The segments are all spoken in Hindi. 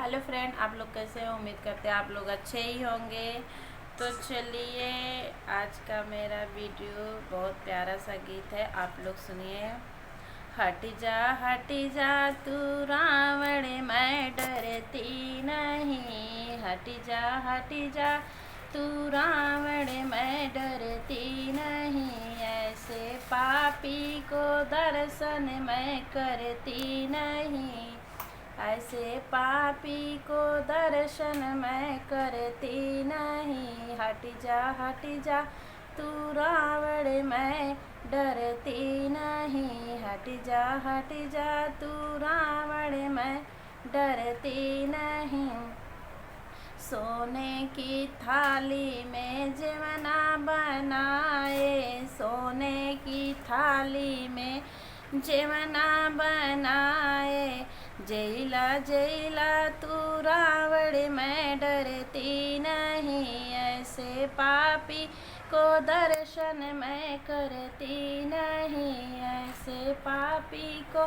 हेलो फ्रेंड, आप लोग कैसे हैं? उम्मीद करते हैं आप लोग अच्छे ही होंगे। तो चलिए, आज का मेरा वीडियो बहुत प्यारा सा गीत है, आप लोग सुनिए। हट जा तू रावण, मैं डरती नहीं। हट जा तू रावण, मैं डरती नहीं। ऐसे पापी को दर्शन मैं करती नहीं। ऐसे पापी को दर्शन मैं करती नहीं। हट जा तू रावण, मैं डरती नहीं। हट जा तू रावण, मैं डरती नहीं। सोने की थाली में जवना बनाए, सोने की थाली में जवना बनाए। जैला जैला तू रावण, मैं डरती नहीं। ऐसे पापी को दर्शन मैं करती नहीं। ऐसे पापी को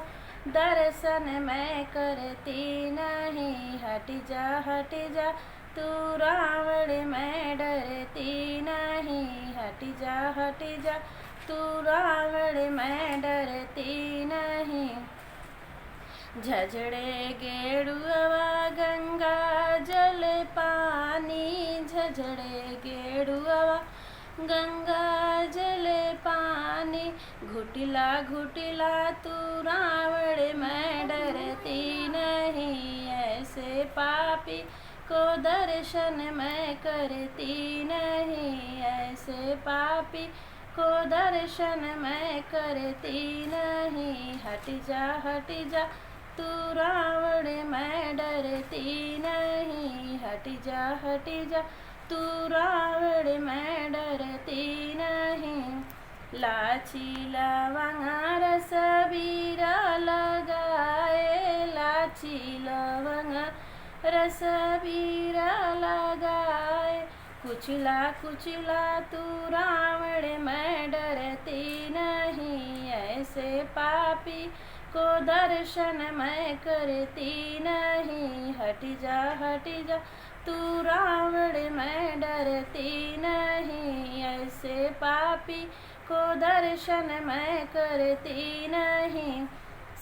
दर्शन मैं करती नहीं। हट जा तू रावण, मैं डरती नहीं। हट जा तू रावण, मैं डरती नहीं। झझड़े गेड़ुआ गंगा जल पानी, झझड़े गेड़ुआ गंगा जल पानी। घुटिला घुटिला तू रावण, मैं डरती नहीं। ऐसे पापी को दर्शन मैं करती नहीं। ऐसे पापी को दर्शन मैं करती नहीं। हट जा तू रावण, मैं डरती नहीं। हट जा तू रावण, मैं डरती नहीं। लाची लवंगा रस बीरा लगाए, लाची लवंगा रस बीरा लगाए। कुचला कुचला तू रावण, मैं डरती नहीं। ऐसे पापी को दर्शन मैं करती नहीं। हट जा तू रावण, मैं डरती नहीं। ऐसे पापी को दर्शन मैं करती नहीं।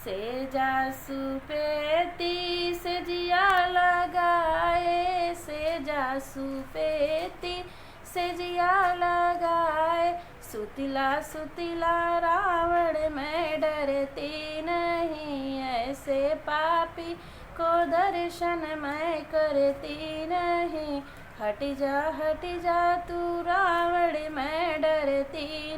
से जासू पेती से जिया लगाए, से जासू पेती से जिया लगाए। सुतिला सुतिला रावण, मैं डरती नहीं। ऐसे पापी को दर्शन मैं करती नहीं। हट जा तू रावण, मैं डरती